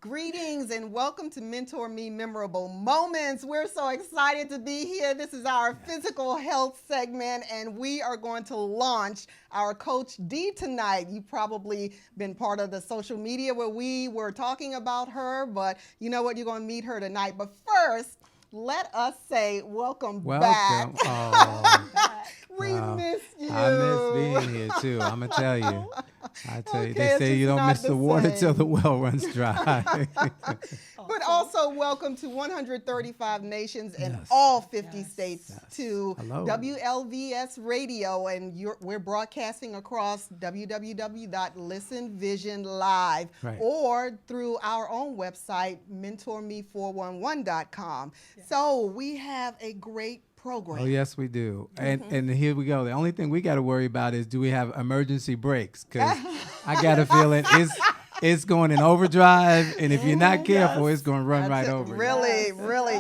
Greetings and welcome to MentorMe Memorable Moments. We're so excited to be here. This is our physical health segment, and we are going to launch our Coach D tonight. You've probably been part of the social media where we were talking about her, but you know what? You're going to meet her tonight. But first, let us say welcome back. Oh, We miss you. I miss being here too. I'm gonna tell you. Okay, They it's say just you don't not miss the water same. till the well runs dry. But also welcome to 135 nations and Yes. all 50 states to Hello. WLVS Radio, and we're broadcasting across www.listenvisionlive Right. or through our own website, mentorme411.com. So we have a great program. Oh yes, we do. And here we go. The only thing we got to worry about is, do we have emergency brakes? Because I got a feeling it's going in overdrive, and if you're not careful, it's going to run right over you. Really.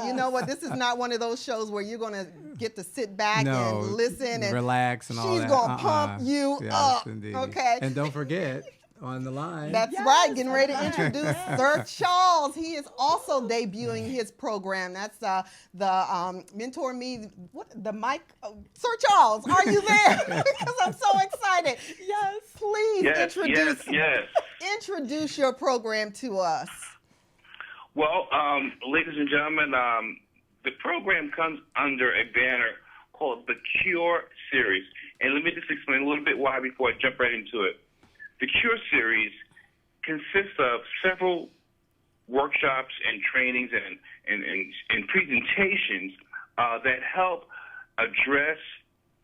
You know what? This is not one of those shows where you're going to get to sit back and listen and relax and all that. She's going to pump you up. Indeed. Okay. And don't forget, on the line. That's right. Getting ready to introduce Sir Charles. He is also debuting his program. That's the MentorMe. The mic. Sir Charles, are you there? Because I'm so excited. Yes. Please introduce your program to us. Well, ladies and gentlemen, the program comes under a banner called the Cure Series. And let me just explain a little bit why before I jump right into it. The Cure Series consists of several workshops and trainings and presentations that help address,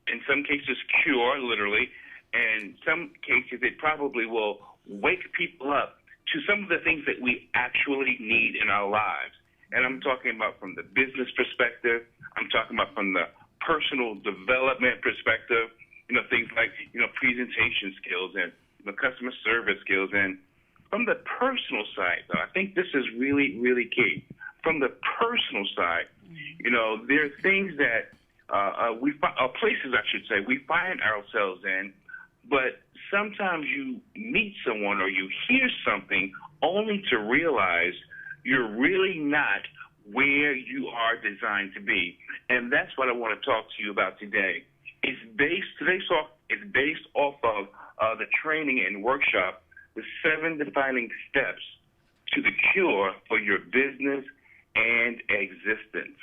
in some cases, cure, literally, and in some cases it probably will wake people up to some of the things that we actually need in our lives. And I'm talking about from the business perspective. I'm talking about from the personal development perspective, things like, presentation skills and customer service skills. And from the personal side, though, I think this is really, really key. From the personal side, there are things that places, I should say, we find ourselves in, but sometimes you meet someone or you hear something only to realize you're really not where you are designed to be. And that's what I want to talk to you about today. Today's talk is based off of the training and workshop, the 7 defining steps to the cure for your business and existence.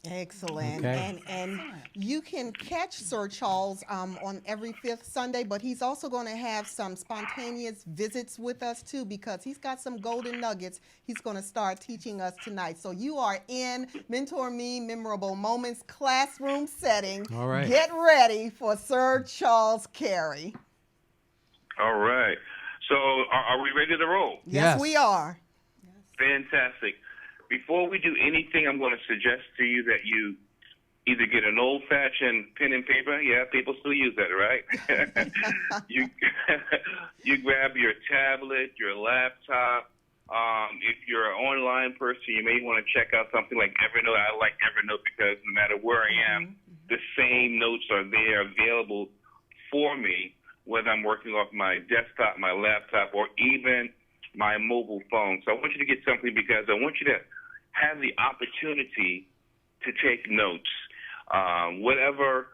Excellent. Okay. And you can catch Sir Charles on every 5th Sunday, but he's also going to have some spontaneous visits with us too, because he's got some golden nuggets he's going to start teaching us tonight. So you are in MentorMe Memorable Moments classroom setting. All right. Get ready for Sir Charles Carey. All right. So are we ready to roll? Yes, we are. Fantastic. Before we do anything, I'm going to suggest to you that you either get an old-fashioned pen and paper. Yeah, people still use that, right? You grab your tablet, your laptop. If you're an online person, you may want to check out something like Evernote. I like Evernote because no matter where I am, the same notes are there available for me, whether I'm working off my desktop, my laptop, or even my mobile phone. So I want you to get something because I want you to have the opportunity to take notes. Whatever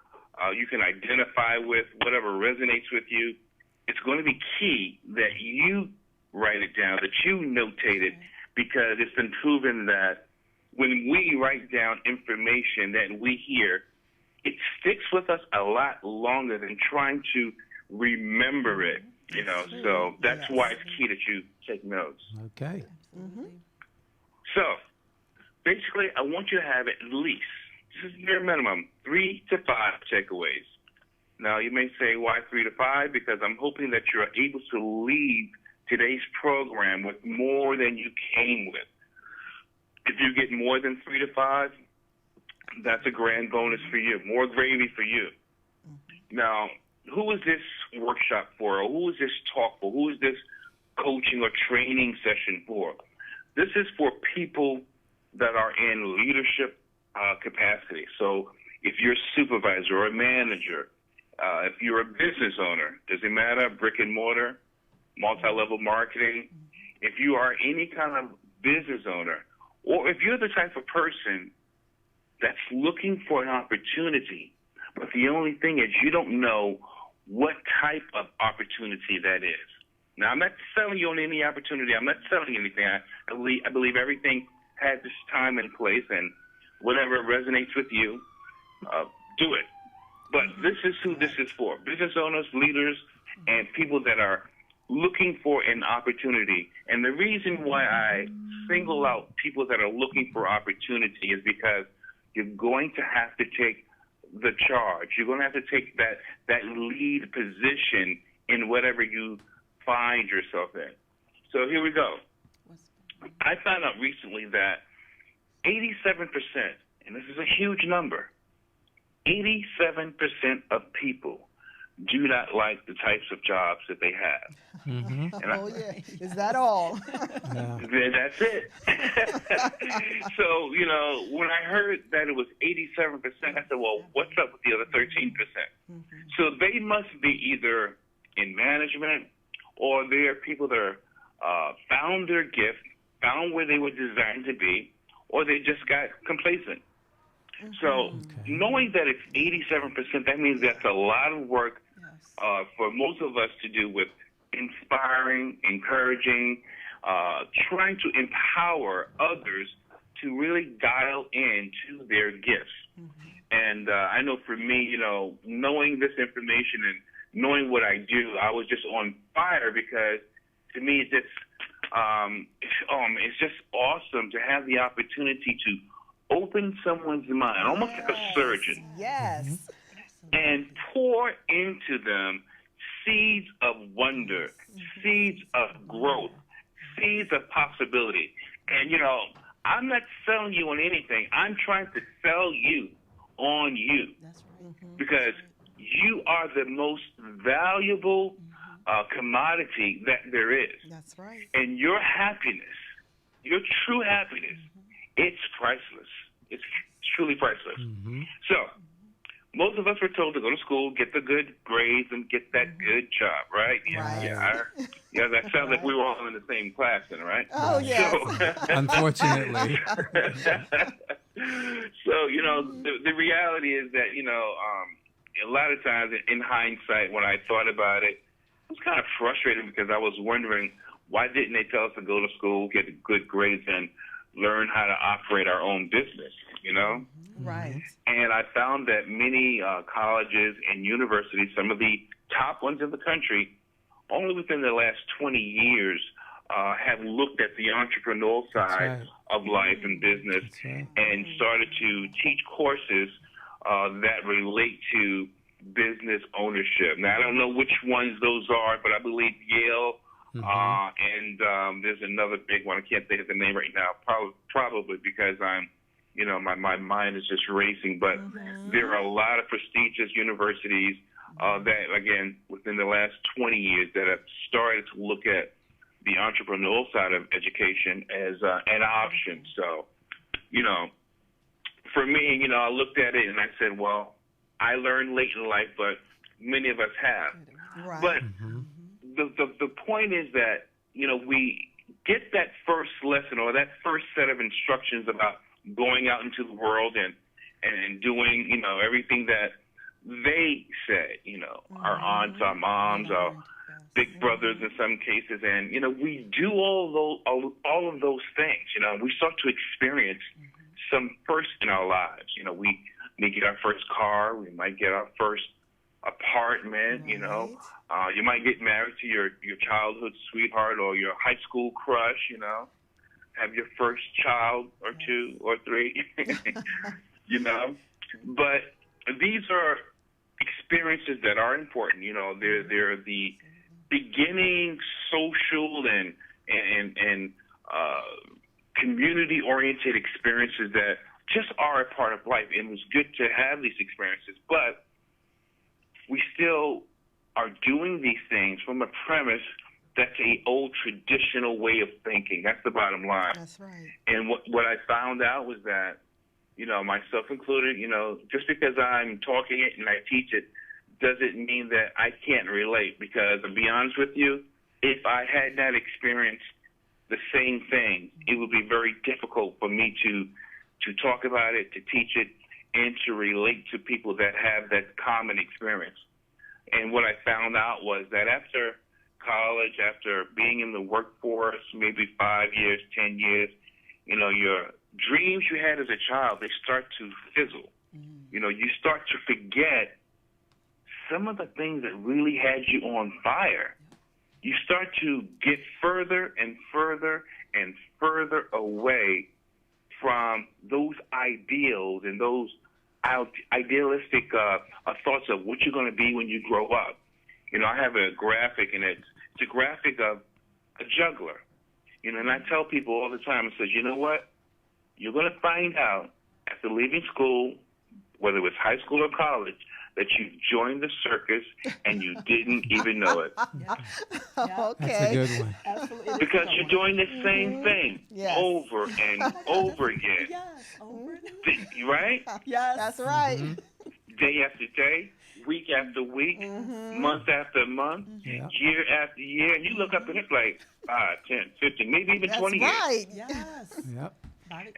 you can identify with, whatever resonates with you, it's going to be key that you write it down, that you notate it, because it's been proven that when we write down information that we hear, it sticks with us a lot longer than trying to remember it. So that's why it's key that you take notes. Okay. So basically, I want you to have at least, this is bare minimum, 3 to 5 takeaways. Now, you may say, why 3 to 5? Because I'm hoping that you're able to leave today's program with more than you came with. If you get more than 3 to 5, that's a grand bonus for you, more gravy for you. Now, who is this workshop for, or who is this talk for? Who is this coaching or training session for? This is for people that are in leadership capacity. So if you're a supervisor or a manager, if you're a business owner, does it matter, brick and mortar, multi-level marketing, if you are any kind of business owner, or if you're the type of person that's looking for an opportunity, but the only thing is you don't know what type of opportunity that is. Now, I'm not selling you on any opportunity. I'm not selling anything. I believe everything has its time and place, and whatever resonates with you, do it. But this is who this is for: business owners, leaders, and people that are looking for an opportunity. And the reason why I single out people that are looking for opportunity is because you're going to have to take the charge. You're going to have to take that lead position in whatever you find yourself in. So here we go. I found out recently that 87%, and this is a huge number, 87% of people do not like the types of jobs that they have. Mm-hmm. Oh, yeah. Is that all? That's it. So, when I heard that it was 87%, I said, well, what's up with the other 13%? Mm-hmm. So they must be either in management, or they're people that are found their gift, found where they were designed to be, or they just got complacent. Mm-hmm. So knowing that it's 87%, that means that's a lot of work for most of us to do with inspiring, encouraging, trying to empower others to really dial into their gifts. Mm-hmm. And I know for me, knowing this information and knowing what I do, I was just on fire, because to me it's just awesome to have the opportunity to open someone's mind, almost like a surgeon. Yes. And pour into them seeds of wonder, seeds of growth, seeds of possibility. And, I'm not selling you on anything. I'm trying to sell you on you. That's right. Mm-hmm. Because you are the most valuable commodity that there is. That's right. And your happiness, your true happiness, it's priceless. It's truly priceless. Mm-hmm. So most of us were told to go to school, get the good grades, and get that good job, right? Right. Yeah, that sounds like we were all in the same class then, right? Oh, yes. So, unfortunately. So, the reality is that, a lot of times in hindsight, when I thought about it, I was kind of frustrated, because I was wondering, why didn't they tell us to go to school, get good grades, and learn how to operate our own business, Right. And I found that many colleges and universities, some of the top ones in the country, only within the last 20 years have looked at the entrepreneurial side of life and business and started to teach courses that relate to business ownership. Now, I don't know which ones those are, but I believe Yale, and there's another big one. I can't think of the name right now, probably because I'm, my mind is just racing. But there are a lot of prestigious universities that, again, within the last 20 years that have started to look at the entrepreneurial side of education as an option. So, for me, I looked at it and I said, well, I learned late in life, but many of us have. Right. But the point is that, we get that first lesson or that first set of instructions about going out into the world and doing, everything that they said, our aunts, our moms, our big brothers in some cases. And, we do all of those things. We start to experience some first in our lives. We may get our first car. We might get our first apartment, you might get married to your childhood sweetheart or your high school crush, have your first child or two or three, But these are experiences that are important. They're the beginning social and community-oriented experiences that just are a part of life. And it was good to have these experiences, but we still are doing these things from a premise that's a old traditional way of thinking. That's the bottom line. That's right. And what I found out was that, myself included, just because I'm talking it and I teach it doesn't mean that I can't relate, because to be honest with you, if I had not experienced the same thing, it would be very difficult for me to talk about it, to teach it, and to relate to people that have that common experience. And what I found out was that after college, after being in the workforce, maybe 5 years, 10 years, your dreams you had as a child, they start to fizzle. You start to forget some of the things that really had you on fire. You start to get further and further and further away from those ideals and those idealistic thoughts of what you're going to be when you grow up. I have a graphic, and it's a graphic of a juggler. And I tell people all the time, I says, you know what? You're going to find out after leaving school, whether it was high school or college, that you joined the circus and you didn't even know it. Okay. That's a good one. Absolutely. Because you're doing the same thing over and over again. Yes, over and over. Right? Yes. That's right. Day after day, week after week, month after month, year after year. And you look up and it's like 5, 10, 15, maybe even 20 years. That's right. Yes. Yep.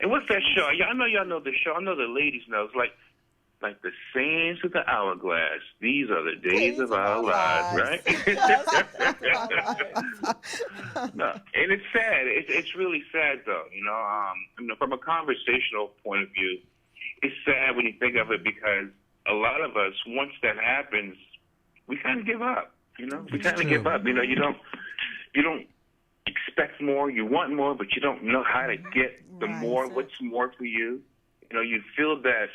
And what's that show? I know y'all know the show. I know the ladies know. It's like the sands of the hourglass. These are the days of our lives, right? No, and it's sad. It's really sad, though. From a conversational point of view, it's sad when you think of it because a lot of us, once that happens, we kind of give up. We kind of give up. You don't expect more. You want more, but you don't know how to get the more. What's more for you? You feel that.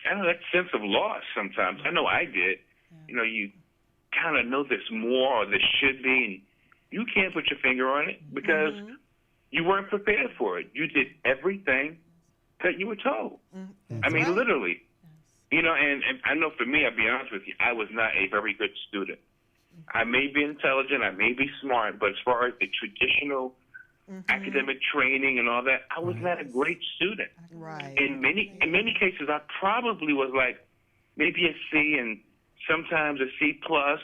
I know that sense of loss sometimes. I know I did. You kind of know there's more or there should be, and you can't put your finger on it because you weren't prepared for it. You did everything that you were told. I mean, literally. And I know for me, I'll be honest with you, I was not a very good student. I may be intelligent, I may be smart, but as far as the traditional academic training and all that, I was not a great student. Right. In many cases, I probably was like maybe a C and sometimes a C plus,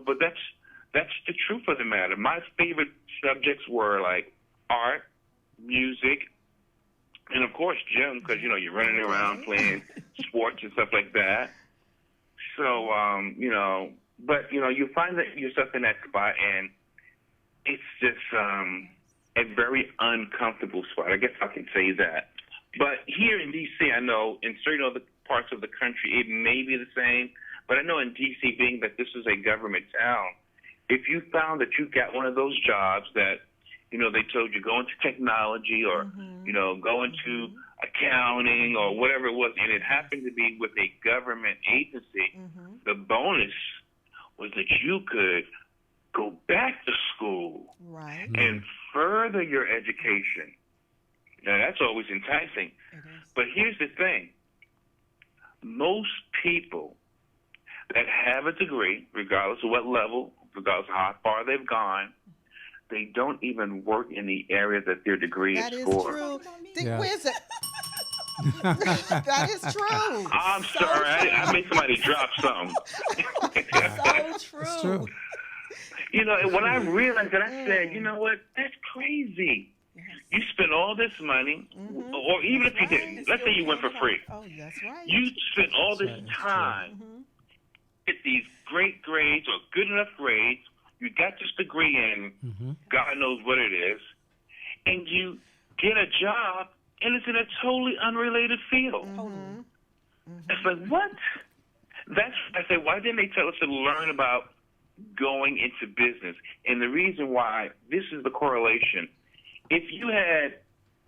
but that's the truth of the matter. My favorite subjects were like art, music, and of course gym, because you're running around playing sports and stuff like that. So but you find that yourself in that spot, and it's just a very uncomfortable spot. I guess I can say that. But here in D.C., I know in certain other parts of the country it may be the same, but I know in D.C., being that this is a government town, if you found that you got one of those jobs that, they told you go into technology or, go into accounting or whatever it was, and it happened to be with a government agency, the bonus was that you could go back to school and further your education. Now, that's always enticing. But here's the thing. Most people that have a degree, regardless of what level, regardless of how far they've gone, they don't even work in the area that their degree is for. That is true. Where's it? That is true. I'm sorry. I made somebody drop something. So true. It's true. And when I realized that, I said, you know what? That's crazy. You spent all this money, or even if you didn't, let's say you went for free. Oh, that's right. You spent all this time, get these great grades or good enough grades, you got this degree in, God knows what it is, and you get a job, and it's in a totally unrelated field. It's like, what? I say, why didn't they tell us to learn about going into business? And the reason why, this is the correlation. If you had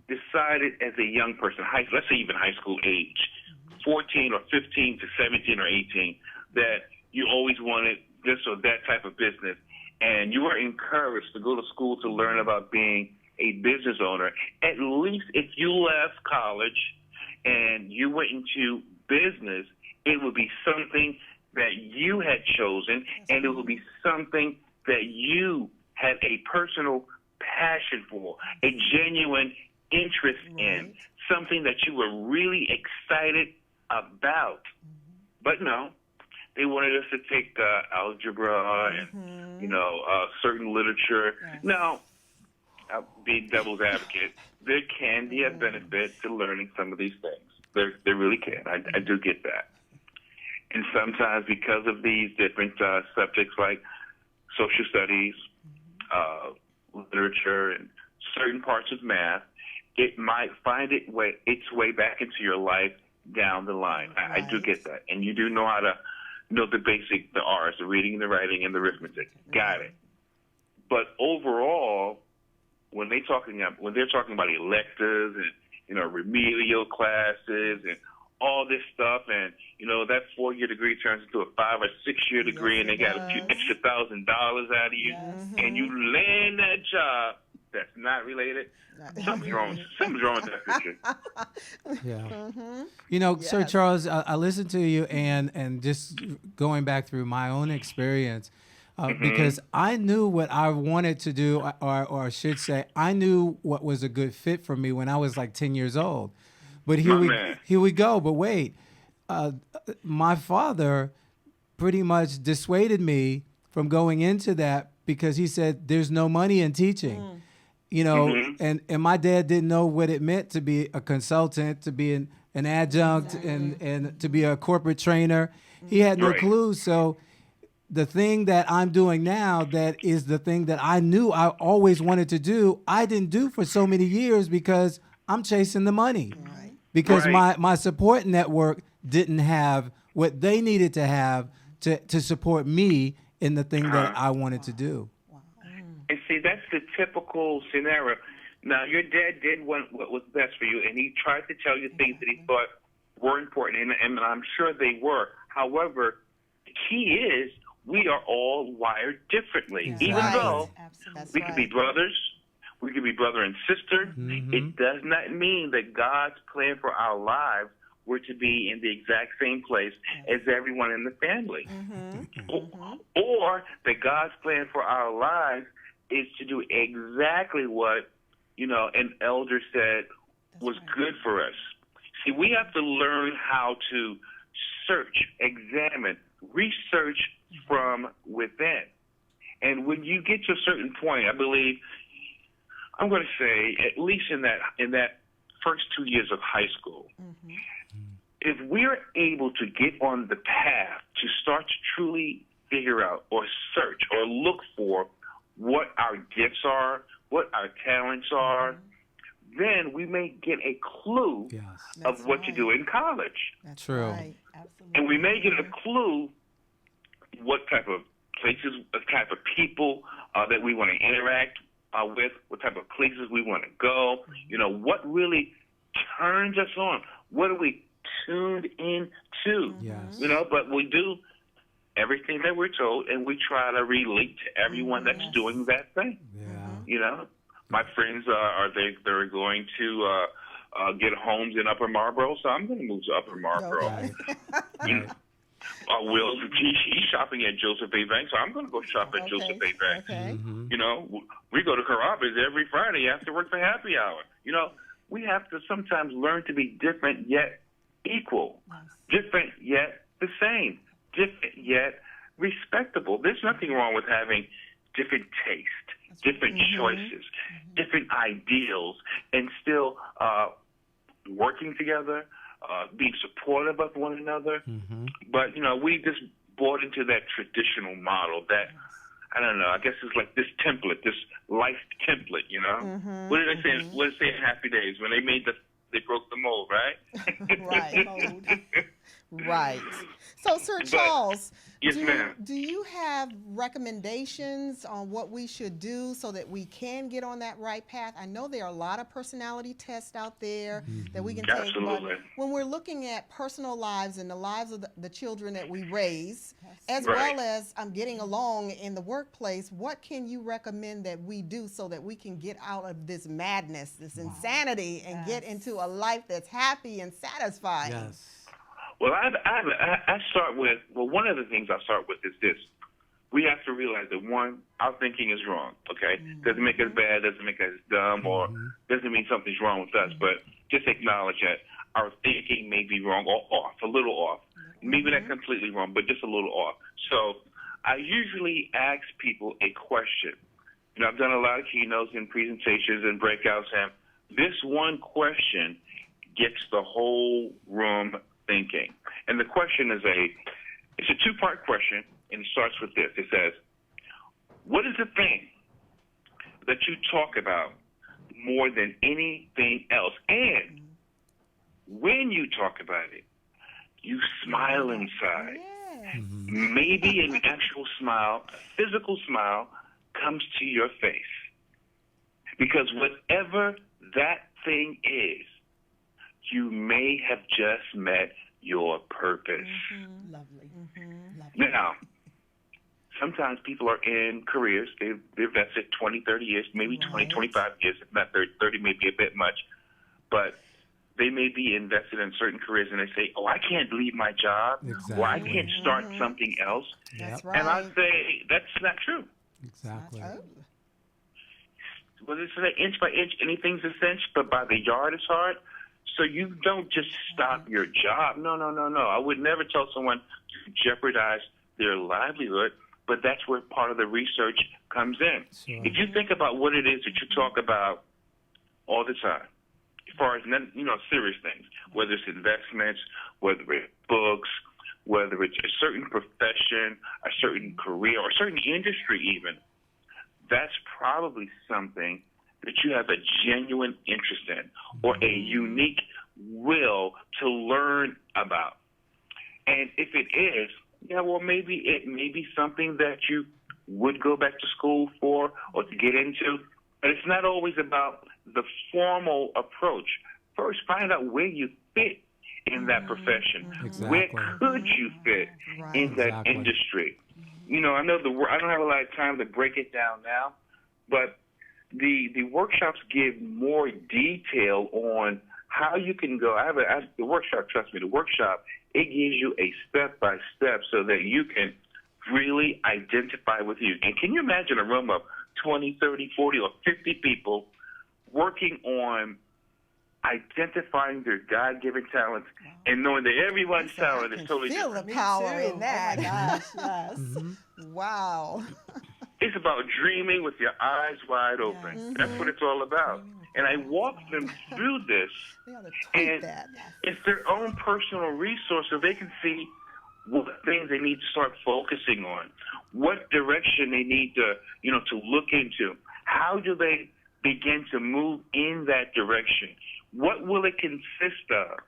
decided as a young person, let's say even high school age, 14 or 15 to 17 or 18, that you always wanted this or that type of business, and you were encouraged to go to school to learn about being a business owner, at least if you left college and you went into business, it would be something that you had chosen, and it would be something that you had a personal passion for, a genuine interest in, something that you were really excited about. But no, they wanted us to take algebra and, certain literature. Now, be devil's advocate, there can be a benefit to learning some of these things. There really can. I do get that. And sometimes because of these different subjects like social studies, literature, and certain parts of math, it might find its way back into your life down the line. I do get that. And you do know how to know the R's, the reading, the writing, and the arithmetic. Got it. But overall, when they're talking about electives and remedial classes and all this stuff, and that 4-year degree turns into a 5 or 6-year degree, and they got a few extra $1,000 out of you, and you land that job that's not related. Something's wrong with that picture. Yeah. Sir Charles, I listened to you and just going back through my own experience. Because I knew what I wanted to do, or I should say, I knew what was a good fit for me when I was like 10 years old. But here we go. But wait, my father pretty much dissuaded me from going into that because he said there's no money in teaching. And my dad didn't know what it meant to be a consultant, to be an adjunct, and to be a corporate trainer. He had no clue. So the thing that I'm doing now, that is the thing that I knew I always wanted to do, I didn't do for so many years because I'm chasing the money. Right. Because my support network didn't have what they needed to have to support me in the thing that I wanted to do. And see, that's the typical scenario. Now, your dad did what was best for you, and he tried to tell you things that he thought were important, and I'm sure they were. However, the key is we are all wired differently. Even though we could be brothers, we could be brother and sister, it does not mean that God's plan for our lives were to be in the exact same place as everyone in the family. Or that God's plan for our lives is to do exactly what, an elder said was good for us. See, we have to learn how to search, examine, research from within. And when you get to a certain point, I believe, I'm going to say, at least in that first 2 years of high school, if we're able to get on the path to start to truly figure out or search or look for what our gifts are, what our talents are, then we may get a clue of what to do in college. That's true. Right. Absolutely. And we may get a clue what type of places, what type of people that we want to interact with, what type of places we want to go, what really turns us on. What are we tuned into? Yes. But we do everything that we're told, and we try to relate to everyone that's doing that thing. Yeah. My friends they're going to get homes in Upper Marlboro, so I'm going to move to Upper Marlboro. Right. Will, he's shopping at Joseph A. Bank, so I'm going to go shop at Joseph A. Bank. Okay. We go to Carrabba's every Friday after work for happy hour. We have to sometimes learn to be different yet equal, different yet the same, different yet respectable. There's nothing wrong with having different taste, different choices, different ideals, and still working together, being supportive of one another. But, we just bought into that traditional model that, I don't know, I guess it's like this template, this life template, What did I say? What did they say in Happy Days? When they broke the mold, right? Right. Right. So, Sir Charles, yes, ma'am. Do you have recommendations on what we should do so that we can get on that right path? I know there are a lot of personality tests out there that we can take. Absolutely. But when we're looking at personal lives and the lives of the children that we raise, as well as getting along in the workplace, what can you recommend that we do so that we can get out of this madness, this insanity, and get into a life that's happy and satisfying? Yes. Well, I start with, one of the things I start with is this. We have to realize that, one, our thinking is wrong, okay? Doesn't make us bad, doesn't make us dumb, or doesn't mean something's wrong with us, but just acknowledge that our thinking may be wrong or off, a little off. Maybe not completely wrong, but just a little off. So I usually ask people a question. I've done a lot of keynotes and presentations and breakouts, and this one question gets the whole room thinking. And the question is it's a two-part question, and it starts with this. It says, what is the thing that you talk about more than anything else? And when you talk about it, you smile inside. Yes. Maybe an actual smile, a physical smile, comes to your face. Because whatever that thing is, you may have just met your purpose. Lovely. Now, sometimes people are in careers, they've invested 20, 30 years, maybe 20, 25 years, if not 30, 30 may be a bit much, but they may be invested in certain careers and they say, oh, I can't leave my job, or I can't start something else. That's right. And I say, that's not true. Exactly. Oh. Well, it's an inch by inch, anything's a cinch, but by the yard it's hard. So you don't just stop your job. No. I would never tell someone to jeopardize their livelihood, but that's where part of the research comes in. Sure. If you think about what it is that you talk about all the time, as far as, serious things, whether it's investments, whether it's books, whether it's a certain profession, a certain career, or a certain industry even, that's probably something that you have a genuine interest in or a unique will to learn about. And if it is, maybe it may be something that you would go back to school for or to get into, but it's not always about the formal approach. First, find out where you fit in that profession. Exactly. Where could you fit in that industry? I know I don't have a lot of time to break it down now, but the workshops give more detail on how you can go. The workshop, trust me, it gives you a step-by-step so that you can really identify with you. And can you imagine a room of 20, 30, 40, or 50 people working on identifying their God-given talents and knowing that everyone's talent is totally feel different. the power in that. Oh my gosh, yes. Wow. It's about dreaming with your eyes wide open. That's what it's all about. And I walk them through this, and it's their own personal resource so they can see what things they need to start focusing on, what direction they need to, to look into. How do they begin to move in that direction? What will it consist of?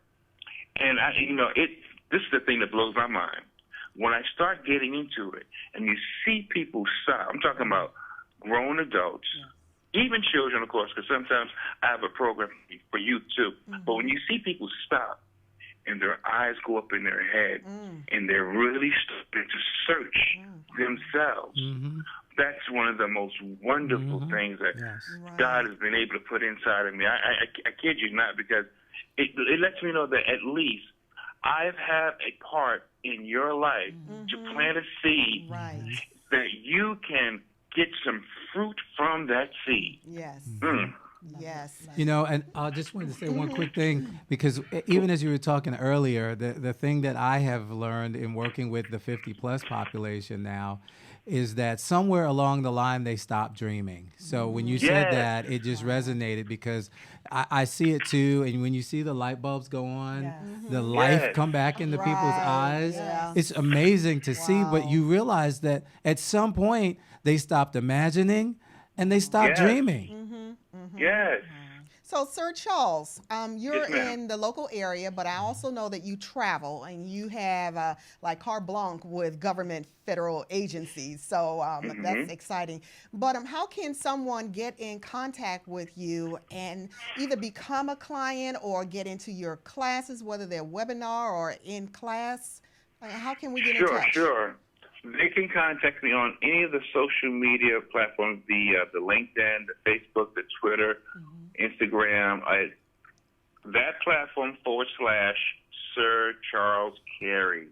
And this is the thing that blows my mind. When I start getting into it and you see people stop, I'm talking about grown adults, even children, of course, because sometimes I have a program for youth too. But when you see people stop and their eyes go up in their head and they're really starting to search themselves, that's one of the most wonderful things that God has been able to put inside of me. I kid you not, because it lets me know that at least I've had a part in your life to plant a seed that you can get some fruit from that seed. Yes. Yes. And I just wanted to say one quick thing, because even as you were talking earlier, the thing that I have learned in working with the 50-plus population now is that somewhere along the line they stopped dreaming. So when you said that, it just resonated, because I see it too. And when you see the light bulbs go on, the life come back into people's eyes, it's amazing to see. But you realize that at some point they stopped imagining and they stopped dreaming. Yes. So, Sir Charles, you're Yes, ma'am. in the local area, but I also know that you travel and you have like carte blanche with government federal agencies. So that's exciting. But how can someone get in contact with you and either become a client or get into your classes, whether they're webinar or in class? How can we get in touch? Sure. They can contact me on any of the social media platforms, the LinkedIn, the Facebook, the Twitter, Instagram. That platform / Sir Charles Carey.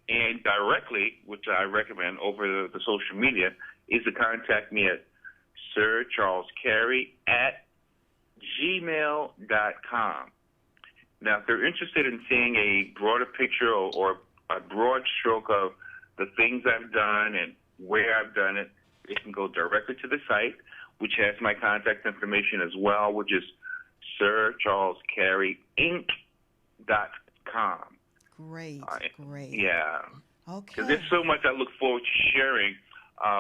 And directly, which I recommend over the social media, is to contact me at sircharlescarey@gmail.com. Now, if they're interested in seeing a broader picture or a broad stroke of the things I've done and where I've done it, they can go directly to the site. which has my contact information as well, which is SirCharlesCareyInc.com. Great, great. Yeah. Okay. Because there's so much I look forward to sharing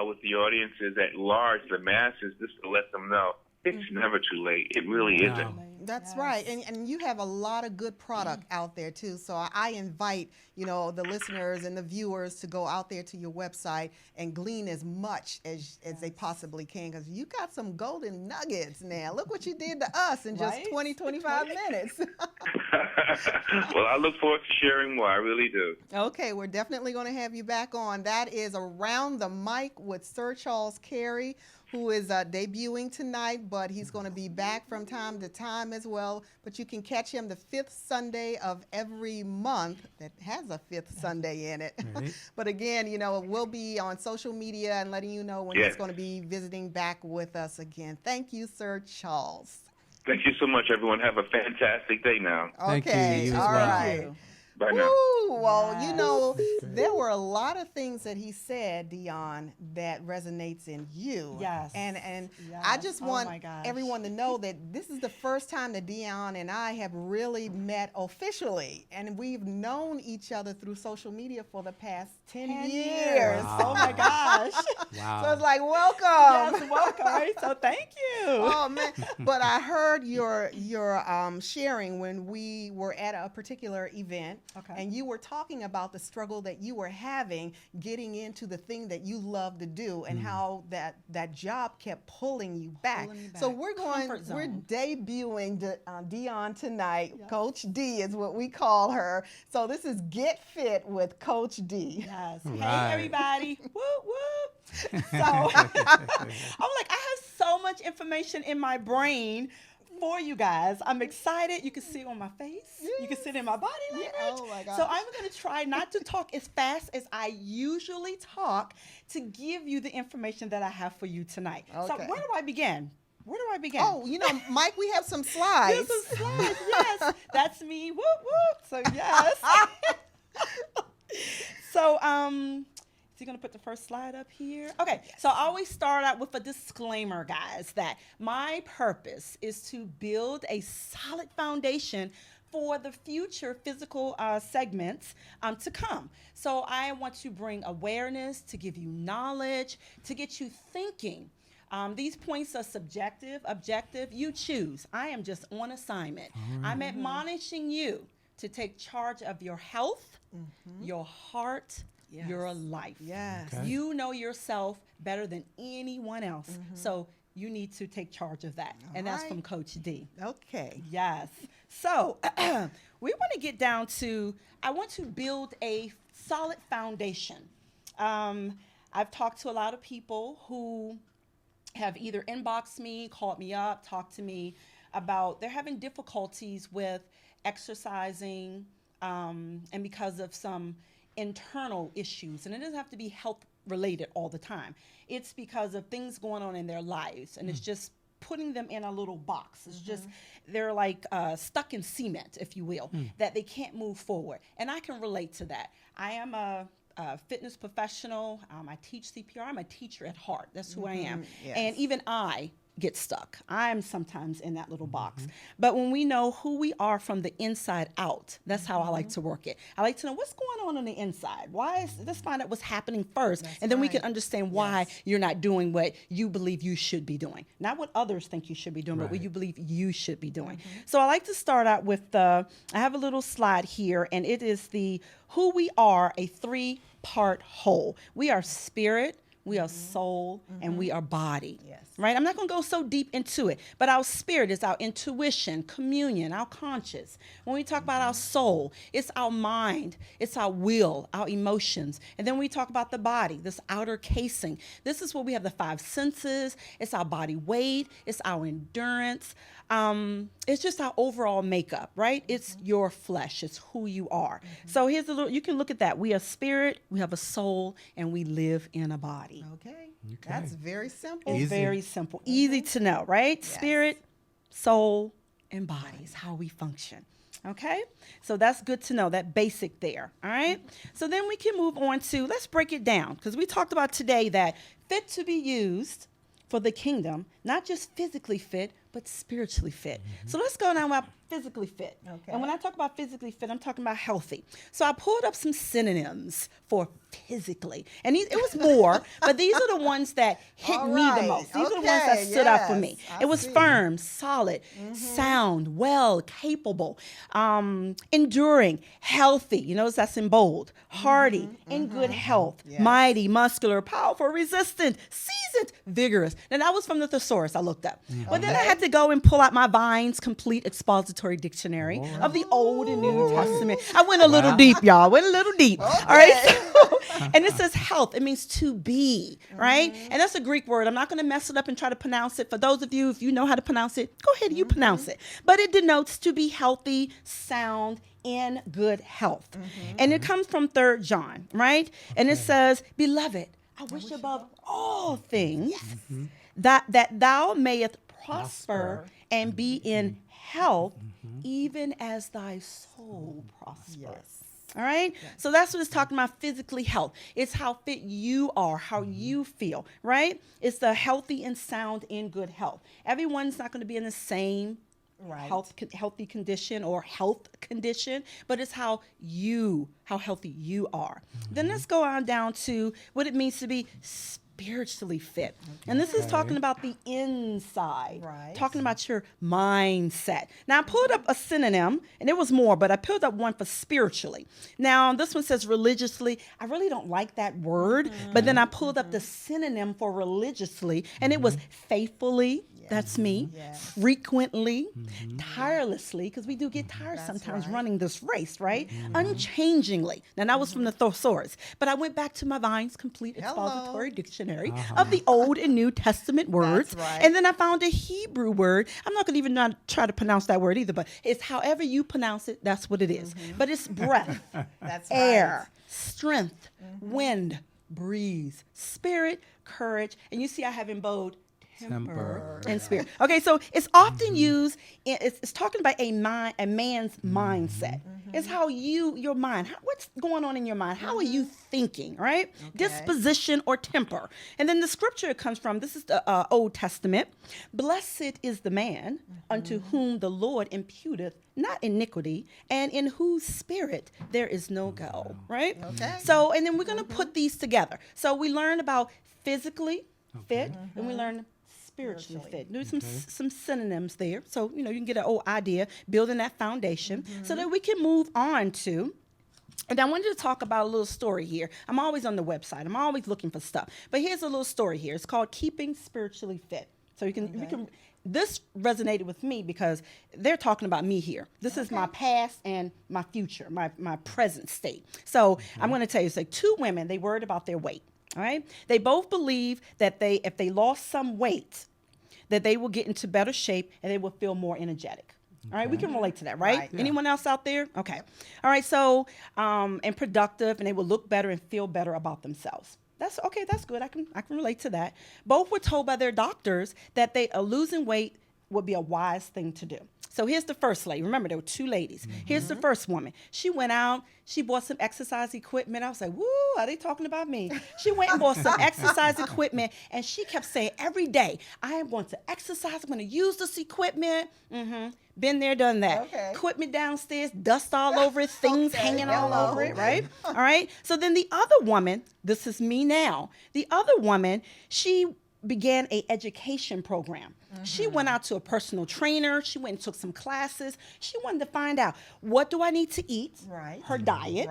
with the audiences at large, the masses, just to let them know it's never too late. It really isn't. That's right. And you have a lot of good product out there, too. So I invite, the listeners and the viewers to go out there to your website and glean as much as they possibly can, because you got some golden nuggets now. Look what you did to us in just 25 minutes. Well, I look forward to sharing more. I really do. Okay, we're definitely going to have you back on. That is Around the Mic with Sir Charles Carey, who is debuting tonight, but he's going to be back from time to time as well. But you can catch him the 5th Sunday of every month that has a 5th Sunday in it. Right. But again, we'll be on social media and letting you know when he's going to be visiting back with us again. Thank you, Sir Charles. Thank you so much, everyone. Have a fantastic day now. Okay, you. All right. Bye now. Ooh, well, there were a lot of things that he said, Dion, that resonates in you. Yes. And yes. I just want everyone to know that this is the first time that Dion and I have really met officially. And we've known each other through social media for the past 10 years. Wow. Oh, my gosh. Wow. So it's like, welcome. Yes, welcome. Right? So thank you. Oh, man. But I heard your sharing when we were at a particular event. Okay. And you were talking about the struggle that you were having getting into the thing that you love to do, and how that job kept pulling you back. So we're debuting Dion tonight. Yes. Coach D is what we call her. So this is Get Fit with Coach D. Yes. Right. Hey, everybody. Whoop, whoop. So I'm like, I have so much information in my brain for you guys. I'm excited. You can see it on my face. Yes. You can see it in my body language. Oh my gosh. So I'm going to try not to talk as fast as I usually talk to give you the information that I have for you tonight. Okay. So where do I begin? Oh, Mike, we have some slides. There's some slides, yes. That's me. Whoop, whoop. So, yes. So, is he going to put the first slide up here? Okay, so I always start out with a disclaimer, guys, that my purpose is to build a solid foundation for the future physical segments to come. So I want to bring awareness, to give you knowledge, to get you thinking. These points are subjective, objective, you choose. I am just on assignment. I'm admonishing you to take charge of your health, your heart, your life. Yes. Okay. You know yourself better than anyone else. So you need to take charge of that. And that's from Coach D. Okay. Yes. So we want to get down to, I want to build a solid foundation. I've talked to a lot of people who have either inboxed me, called me up, talked to me about they're having difficulties with exercising and because of some internal issues. And it doesn't have to be health related all the time. It's because of things going on in their lives, and it's just putting them in a little box. It's just, they're like stuck in cement, if you will, that they can't move forward. And I can relate to that. I am a fitness professional. I teach CPR. I'm a teacher at heart. That's who I am. Yes. And even I get stuck. I'm sometimes in that little box. But when we know who we are from the inside out, that's how I like to work it. I like to know what's going on the inside. Let's find out what's happening first, and then we can understand why you're not doing what you believe you should be doing. Not what others think you should be doing, but what you believe you should be doing. So I like to start out with I have a little slide here, and it is the who we are, a 3-part whole. We are spirit, we are soul, and we are body. Yes. Right? I'm not going to go so deep into it, but our spirit is our intuition, communion, our conscious. When we talk about our soul, it's our mind, it's our will, our emotions. And then we talk about the body, this outer casing. This is where we have the 5 senses. It's our body weight, it's our endurance. It's just our overall makeup, right? It's your flesh. It's who you are. So here's a little, you can look at that. We are spirit, we have a soul, and we live in a body. Okay. That's very simple. It's very simple. Easy to know, right? Yes. Spirit, soul, and body is how we function. Okay? So that's good to know, that basic there. All right? So then we can move on to, let's break it down, because we talked about today that fit to be used, for the kingdom, not just physically fit, but spiritually fit. So let's go now about physically fit. Okay. And when I talk about physically fit, I'm talking about healthy. So I pulled up some synonyms for physically. And it was more, but these are the ones that hit me the most. These are the ones that stood out for me. It was firm, solid, sound, well, capable, enduring, healthy. You notice that's in bold. Hardy, in good health, mighty, muscular, powerful, resistant, seasoned, vigorous. Now that was from the thesaurus I looked up. But then I had to go and pull out my Vine's Complete Expository Dictionary of the Old and New Testament. I went a little deep, y'all. Went a little deep. All right. And it says health. It means to be, right? And that's a Greek word. I'm not going to mess it up and try to pronounce it. For those of you, if you know how to pronounce it, go ahead and you pronounce it. But it denotes to be healthy, sound, in good health. And it comes from 3 John, right? And it says, beloved, I wish above all things that thou mayest prosper and be in health, even as thy soul prospers. All right. So that's what it's talking about, physically health. It's how fit you are, how you feel, right? It's the healthy and sound in good health. Everyone's not going to be in the same healthy condition or health condition, but it's how healthy you are. Then let's go on down to what it means to be spiritually fit. And this is talking about the inside, talking about your mindset. Now, I pulled up a synonym, and there was more, but I pulled up one for spiritually. Now, this one says religiously. I really don't like that word, but then I pulled up the synonym for religiously, and it was faithfully. That's me. Frequently, tirelessly, because we do get tired sometimes running this race, right? Unchangingly. Now, that was from the thesaurus. But I went back to my Vine's Complete Expository Dictionary of the Old and New Testament words. And then I found a Hebrew word. I'm not going to even try to pronounce that word either, but it's however you pronounce it, that's what it is. But it's breath, air, strength, wind, breeze, spirit, courage. And you see I have in bold temper and spirit. Okay, so it's often used, it's talking about a man's mindset. It's how your mind, what's going on in your mind? How are you thinking, right? Disposition or temper. And then the scripture it comes from, this is the Old Testament. Blessed is the man unto whom the Lord imputeth not iniquity, and in whose spirit there is no guile, right? So, and then we're going to put these together. So we learn about physically fit, and we learn spiritually fit. There's some synonyms there. So, you can get an old idea, building that foundation so that we can move on to, and I wanted to talk about a little story here. I'm always on the website. I'm always looking for stuff. But here's a little story here. It's called Keeping Spiritually Fit. So we can this resonated with me because they're talking about me here. This is my past and my future, my present state. So I'm going to tell you, it's like 2 women, they worried about their weight. All right. They both believe that if they lost some weight, that they will get into better shape and they will feel more energetic. All right. We can relate to that, right? Anyone else out there? Okay. All right. So, and productive, and they will look better and feel better about themselves. That's okay. That's good. I can relate to that. Both were told by their doctors that losing weight would be a wise thing to do. So here's the first lady. Remember, there were 2 ladies. Here's the first woman. She went out. She bought some exercise equipment. I was like, woo, are they talking about me? She went and bought some exercise equipment, and she kept saying every day, I am going to exercise. I'm going to use this equipment. Been there, done that. Equipment downstairs, dust all over it, things hanging all over it, right? All right. So then the other woman, this is me now. The other woman, she began an education program. She went out to a personal trainer. She went and took some classes. She wanted to find out, what do I need to eat? Her diet.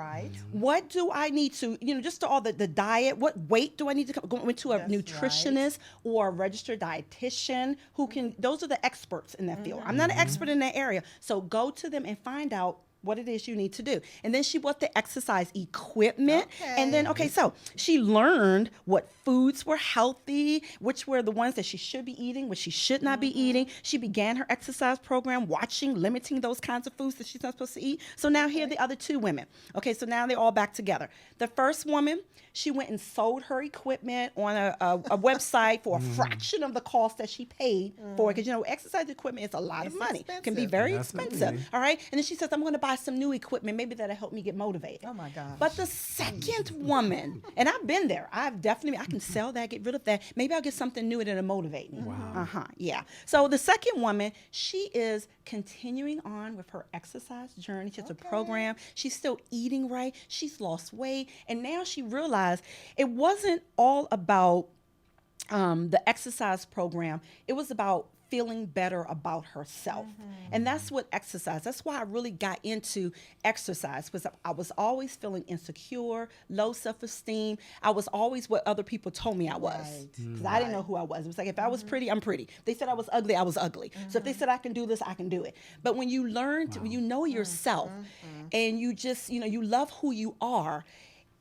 What do I need to, just all the diet. What weight do I need to go into a nutritionist or a registered dietitian who can, those are the experts in that field. I'm not an expert in that area. So go to them and find out what it is you need to do. And then she bought the exercise equipment. And then, so she learned what foods were healthy, which were the ones that she should be eating, which she should not be eating. She began her exercise program, limiting those kinds of foods that she's not supposed to eat. So now here are the other 2 women. Okay, so now they're all back together. The first woman, she went and sold her equipment on a website for a fraction of the cost that she paid for it. Because, exercise equipment is a lot of money. It can be very expensive. All right. And then she says, I'm going to buy buy some new equipment. Maybe that'll help me get motivated. Oh my gosh. But the second woman, and I've been there. I can sell that, get rid of that. Maybe I'll get something new that'll motivate me. Wow. Yeah. So the second woman, she is continuing on with her exercise journey. She has a program. She's still eating right. She's lost weight. And now she realized it wasn't all about the exercise program. It was about feeling better about herself. And that's what exercise, that's why I really got into exercise, because I was always feeling insecure, low self-esteem. I was always what other people told me I was, because I didn't know who I was. It was like, if I was pretty, I'm pretty. If they said I was ugly, I was ugly. So if they said I can do this, I can do it. But when you learn, when you know yourself, and you just, you love who you are,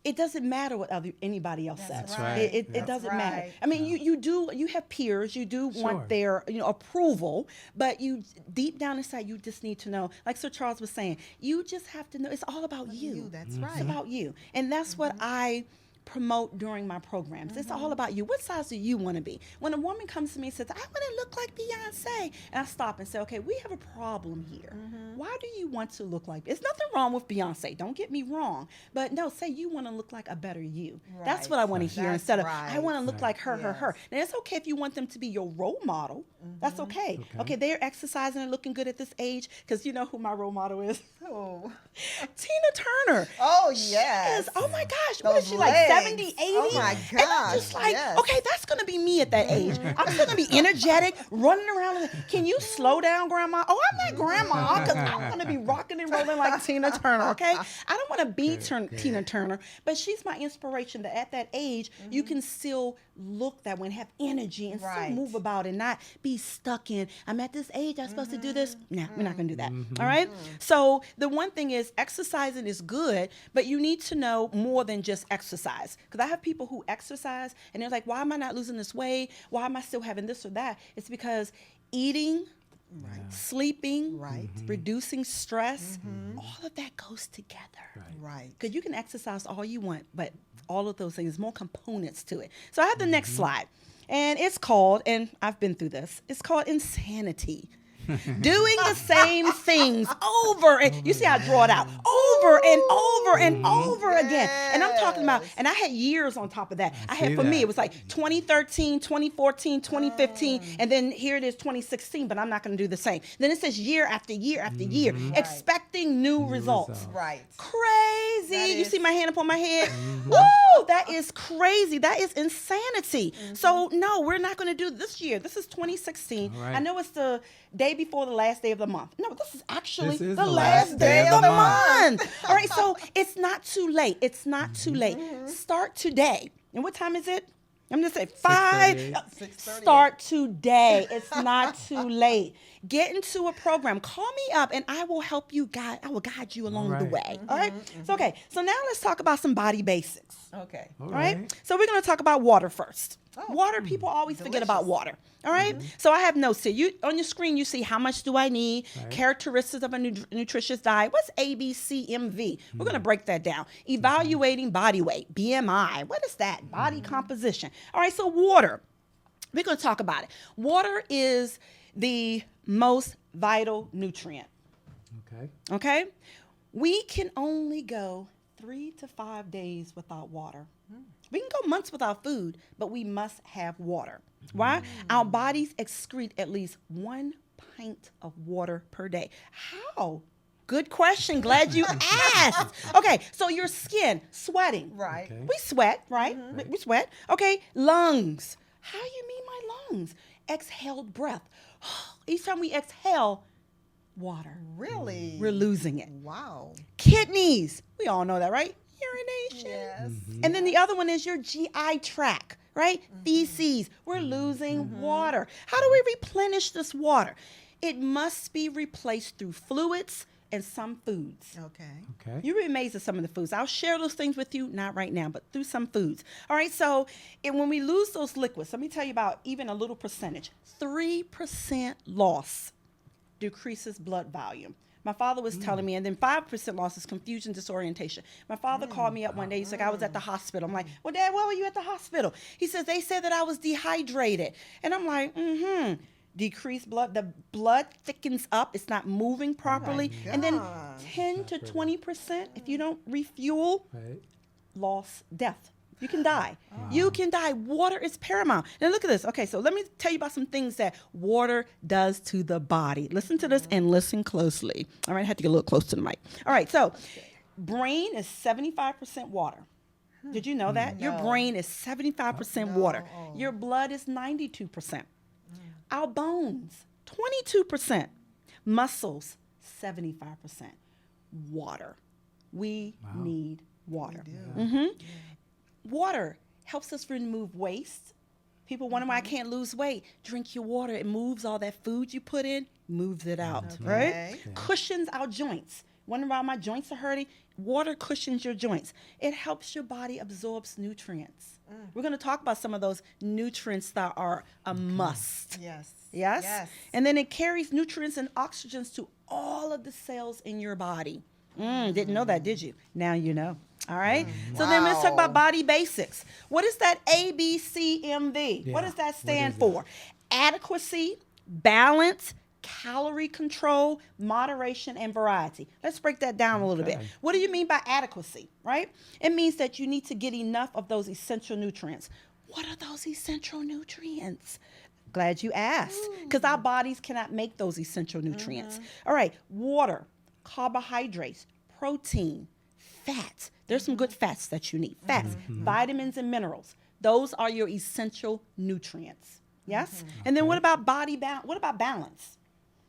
it doesn't matter what anybody else says. That's right. It doesn't matter. I mean, you have peers, you do want their approval, but you deep down inside, you just need to know, like Sir Charles was saying, you just have to know it's all about you. That's right. It's about you. And that's what I promote during my programs. It's all about you. What size do you want to be? When a woman comes to me and says, I want to look like Beyonce, and I stop and say, okay, we have a problem here. Why do you want to look like? There's nothing wrong with Beyonce. Don't get me wrong. But no, say you want to look like a better you. That's what I want to hear instead of, I want to look like her. Now, it's okay if you want them to be your role model. That's okay. Okay, they're exercising and looking good at this age, because you know who my role model is? Oh. Tina Turner. Oh, yes. Is, oh my gosh, Those what is she, like legs. 70, 80? Oh my gosh. And I'm just like, yes. okay, that's going to be me at that age. I'm going to be energetic, running around. Can you slow down, Grandma? Oh, I'm not Grandma, because I'm going to be rocking and rolling like Tina Turner, okay? I don't want to be Tina Turner, but she's my inspiration that at that age, you can still look that way and have energy and still move about and not be stuck in, I'm at this age, I'm supposed to do this. Nah, we're not going to do that, all right? So the one thing is exercising is good, but you need to know more than just exercise. Because I have people who exercise and they're like, why am I not losing this weight? Why am I still having this or that? It's because eating, sleeping, reducing stress, all of that goes together. Right. Because you can exercise all you want, but all of those things, more components to it. So I have the next slide. And it's called, and I've been through this, it's called insanity. Doing the same things over, and you see how I draw it out, over and over and over again. And I'm talking about, and I had years on top of that. I had, for me, it was like 2013, 2014, 2015, and then here it is 2016, but I'm not going to do the same. Then it says year after year after year, expecting new results. Right. Crazy. You see my hand up on my head? Woo, that is crazy. That is insanity. So no, we're not going to do this year. This is 2016. I know it's the day before the last day of the month. No, this is actually the last day of the month. All right, so it's not too late. It's not too late. Start today. And what time is it? I'm going to say 5. 6:38. Start today. It's not too late. Get into a program. Call me up and I will help you guide. I will guide you along the way. All right? So, okay. So now let's talk about some body basics. Okay. All right? So we're going to talk about water first. Water, people always forget about water. All right? So I have notes here. On your screen, you see how much do I need, characteristics of a nutritious diet. What's ABCMV? We're going to break that down. Evaluating body weight, BMI. What is that? Body composition. All right, so water. We're going to talk about it. Water is the most vital nutrient. Okay? We can only go 3 to 5 days without water. We can go months without food, but we must have water. Why? Our bodies excrete at least 1 pint of water per day. How? Good question. Glad you asked. Okay, so your skin, sweating. Right. We sweat, right? We sweat. Okay, lungs. How you mean my lungs? Exhaled breath. Each time we exhale, water. Really? We're losing it. Wow. Kidneys. We all know that, right? Urination. Yes. And then the other one is your GI tract, right? Feces. We're losing water. How do we replenish this water? It must be replaced through fluids and some foods. Okay. You'll be amazed at some of the foods. I'll share those things with you, not right now, but through some foods. All right, so when we lose those liquids, let me tell you about even a little percentage. 3% loss decreases blood volume. My father was telling me, and then 5% loss is confusion, disorientation. My father called me up one day. He's like, I was at the hospital. I'm like, well, Dad, why were you at the hospital? He says, they said that I was dehydrated. And I'm like, decreased blood. The blood thickens up. It's not moving properly. my And then gosh. 10 to 20%, if you don't refuel, Right. loss, death. You can die. You can die. Water is paramount. Now look at this. Okay, so let me tell you about some things that water does to the body. Listen to this and listen closely. All right, I had to get a little close to the mic. All right, so brain is 75% water. Did you know that? Your No. brain is 75% No. water. Oh. Your blood is 92%. Our bones, 22%. Muscles, 75%. Water. We need water. Water helps us remove waste. People wonder why I can't lose weight. Drink your water. It moves all that food you put in, moves it out, right? Okay. Cushions our joints. Wonder why my joints are hurting? Water cushions your joints. It helps your body absorbs nutrients. We're going to talk about some of those nutrients that are a must. Yes. Yes? Yes. And then it carries nutrients and oxygens to all of the cells in your body. Didn't know that, did you? Now you know. All right? So then let's talk about body basics. What is that ABCMV? What Yeah. does that What stand is it? for? Adequacy, balance, calorie control, moderation, and variety. Let's break that down a little bit. Okay. What do you mean by adequacy, right? It means that you need to get enough of those essential nutrients. What are those essential nutrients? Glad you asked, because our bodies cannot make those essential nutrients. All right, water, carbohydrates, protein, fats. There's some good fats that you need. Fats, vitamins, and minerals. Those are your essential nutrients. Yes? And then what about what about balance?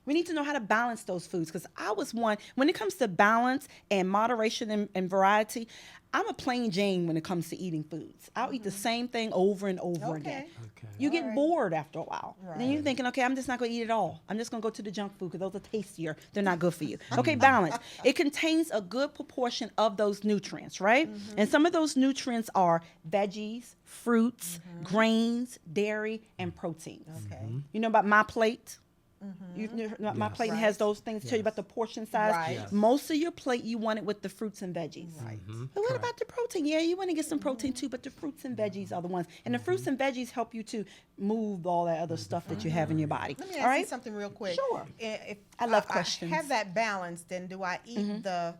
We need to know how to balance those foods, because I was one, when it comes to balance and moderation and variety, I'm a plain Jane when it comes to eating foods. I'll eat the same thing over and over again. Okay. You get All right. bored after a while. Then you're Right. thinking, okay, I'm just not going to eat it all. I'm just going to go to the junk food because those are tastier. They're not good for you. Okay, balance. It contains a good proportion of those nutrients, right? And some of those nutrients are veggies, fruits, grains, dairy, and proteins. Okay. You know about my plate? My Yes. plate has those things, tell you about the portion size. Right. Yes. Most of your plate, you want it with the fruits and veggies. Right. But what about the protein? Yeah, you want to get some protein too, but the fruits and veggies are the ones. And the fruits and veggies help you to move all that other stuff that you have in your body. Let me All ask you right? something real quick. Sure. If I love questions. have that balance, then do I eat the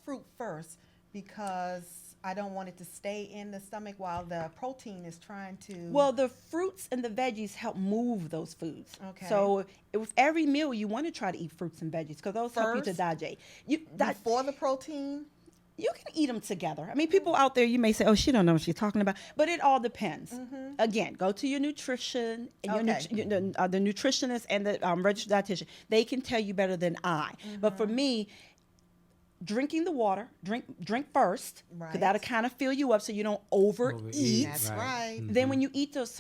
fruit first because I don't want it to stay in the stomach while the protein is trying to? Well, the fruits and the veggies help move those foods. Okay. So with every meal, you want to try to eat fruits and veggies because those help you to First? digest. Before the protein? You can eat them together. I mean, people out there, you may say, oh, she don't know what she's talking about. But it all depends. Again, go to your nutrition, and Okay. the nutritionist and the registered dietitian. They can tell you better than I. But for me, drinking the water, drink first, because Right. that'll kind of fill you up so you don't overeat. That's right. Then when you eat those,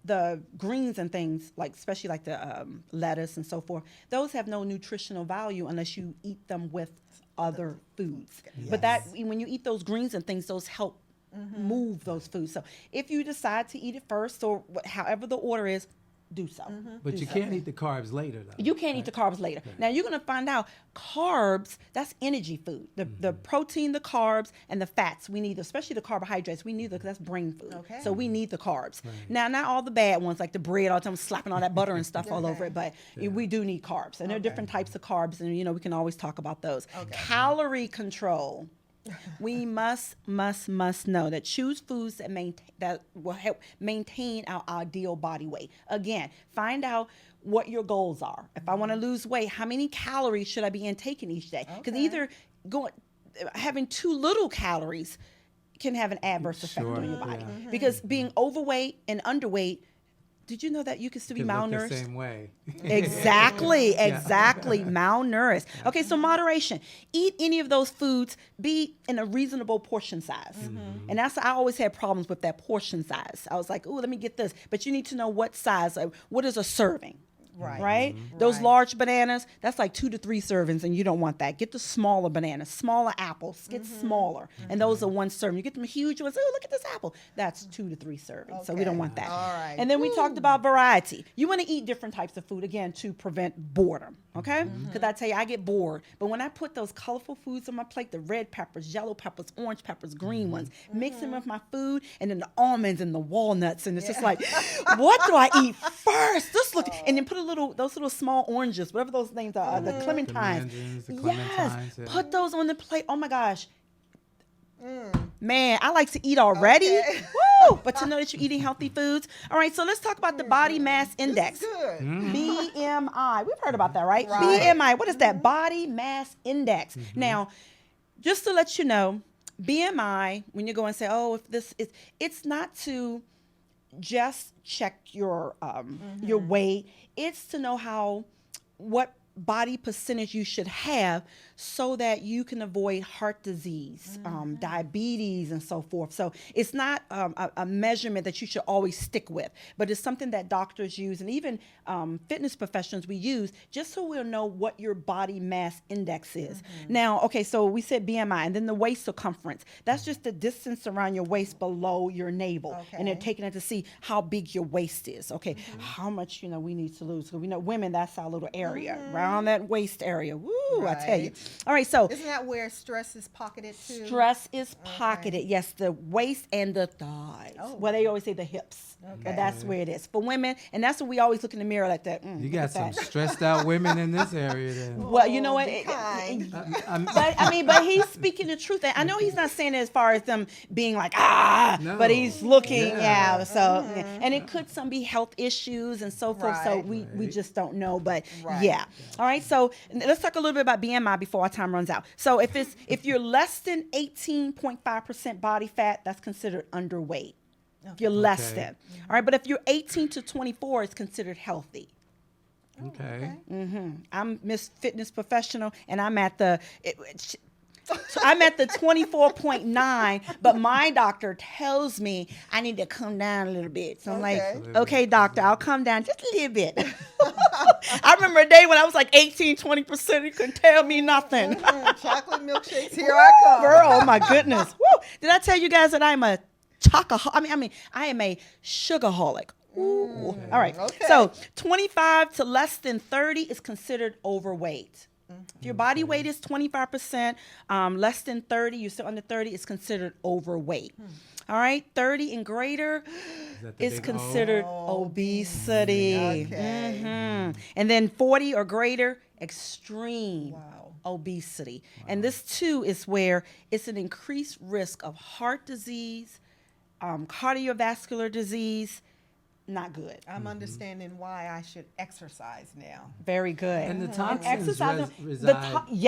the greens and things, like especially like the lettuce and so forth, those have no nutritional value unless you eat them with other foods. But that when you eat those greens and things, those help move those foods. So if you decide to eat it first or however the order is, do so. But you can't eat the carbs later, though. You can't eat the carbs later. Now you're going to find out carbs, that's energy food. The protein, the carbs, and the fats we need, especially the carbohydrates, we need because that's brain food. Okay. So we need the carbs. Now, not all the bad ones like the bread, all the time slapping all that butter and stuff all over it, but we do need carbs. And there are different types of carbs, and we can always talk about those. Calorie control. We must know that choose foods that will help maintain our ideal body weight. Again, find out what your goals are. If I want to lose weight, how many calories should I be intaking each day? Because either having too little calories can have an adverse effect on your body. Because being overweight and underweight, did you know that you can still be Could look malnourished? the same way. Exactly, malnourished. Okay, so moderation. Eat any of those foods, be in a reasonable portion size. And I always had problems with that portion size. I was like, oh, let me get this. But you need to know what size, what is a serving? right? Those large bananas, that's like 2 to 3 servings, and you don't want that. Get the smaller bananas, smaller apples, get smaller, and those are 1 serving. You get them huge ones. Oh, look at this apple. That's 2 to 3 servings, so we don't want that. All right. And then we talked about variety. You want to eat different types of food, again, to prevent boredom, okay? Because I tell you, I get bored. But when I put those colorful foods on my plate, the red peppers, yellow peppers, orange peppers, green ones, mix them with my food, and then the almonds and the walnuts, and it's just like, what do I eat first? Just look, and then put those little small oranges, whatever those names are, the clementines. Yes, put those on the plate. Oh my gosh. Man, I like to eat already. Okay. Woo! But to know that you're eating healthy foods. All right, so let's talk about the body mass index. This is good. BMI. We've heard about that, right? Right. BMI. What is that? Body mass index. Now, just to let you know, BMI, when you go and say, oh, if this is, it's not to just check your weight. It's to know what body percentage you should have so that you can avoid heart disease, diabetes, and so forth. So it's not a measurement that you should always stick with, but it's something that doctors use and even fitness professionals we use just so we'll know what your body mass index is. Now, okay, so we said BMI, and then the waist circumference. That's just the distance around your waist below your navel. And they're taking it to see how big your waist is. Okay, how much, we need to lose. Because we know women, that's our little area, around that waist area. Woo, I tell you. All right, so isn't that where stress is pocketed too? Stress is pocketed. Yes, the waist and the thighs. Well, they always say the hips, but that's where it is for women, and that's when we always look in the mirror like that. You got some stressed out women in this area, then. Well, you know what? But he's speaking the truth. I know he's not saying it as far as them being like but he's looking, So, and it could some be health issues and so forth. So we just don't know, but yeah. All right. So let's talk a little bit about BMI before our time runs out. So if you're less than 18.5% body fat, that's considered underweight. If you're less than, all right. But if you're 18 to 24, it's considered healthy. Okay. I'm Miss Fitness Professional, and I'm at the 24.9, but my doctor tells me I need to come down a little bit. So I'm like, okay, doctor, I'll come down just a little bit. I remember a day when I was like 18, 20%, you couldn't tell me nothing. Chocolate milkshakes, here I come. Girl, oh my goodness. Woo. Did I tell you guys that I'm a I am a sugarholic. Ooh. All right. So 25 to less than 30 is considered overweight. If your body weight is 25%, less than 30, you're still under 30, it's considered overweight. All right, 30 and greater is considered obesity. And then 40 or greater, extreme obesity. And this too is where it's an increased risk of heart disease, cardiovascular disease. Not good. I'm understanding why I should exercise now. Very good. And the toxins reside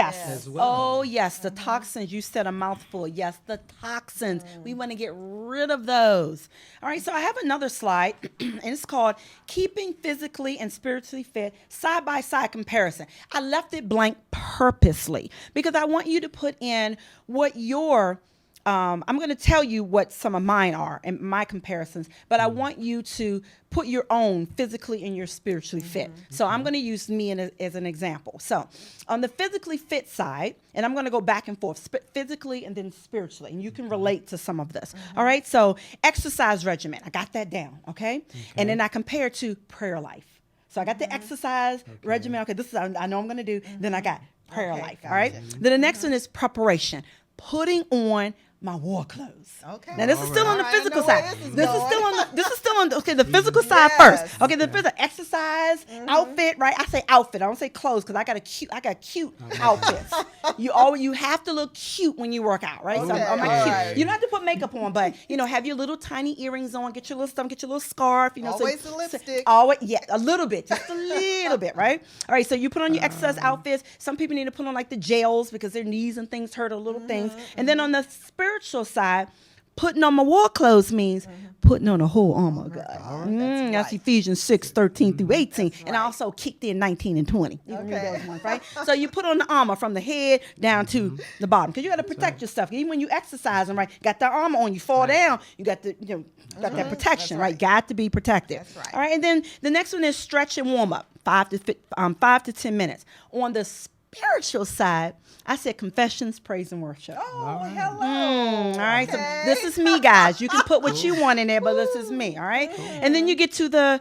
as well. Oh, yes. The toxins. You said a mouthful. Yes, the toxins. We want to get rid of those. All right. So I have another slide, and it's called Keeping Physically and Spiritually Fit, Side-by-Side Comparison. I left it blank purposely because I want you to put in what your I'm going to tell you what some of mine are and my comparisons, but I want you to put your own physically and you're spiritually fit. So I'm going to use me as an example. So on the physically fit side, and I'm going to go back and forth, physically and then spiritually, and you can relate to some of this. All right. So exercise regimen, I got that down. Okay. And then I compare to prayer life. So I got the exercise regimen. Okay. This is, I know I'm going to do. Then I got prayer life. All right. Then the next one is preparation, putting on my war clothes. Okay. Now this is still on the physical side. This is still on the physical side first. Okay, the physical exercise, outfit, right? I say outfit. I don't say clothes because I got cute outfits. You have to look cute when you work out, right? So I'm cute. Right. You don't have to put makeup on, but have your little tiny earrings on, get your little stuff, get your little scarf, Always the lipstick. Always, a little bit, just a little bit, right? All right, so you put on your exercise outfits. Some people need to put on like the gels because their knees and things hurt, or little things. And then on the spiritual side, putting on my war clothes means putting on a whole armor of God. That's Ephesians 6:13 through 18. And I also kicked in 19 and 20. You can read those ones, right? So you put on the armor from the head down to the bottom because you got to protect yourself. Even when you exercising, right? Got that armor on, you fall down, you got the got that protection, right? Got to be protected. That's right. All right, and then the next one is stretch and warm up. 5 to 10 minutes. On the spiritual side, I said confessions, praise, and worship. Oh, hello. All right. Okay. So this is me, guys. You can put what you want in there, but this is me. All right. And then you get to the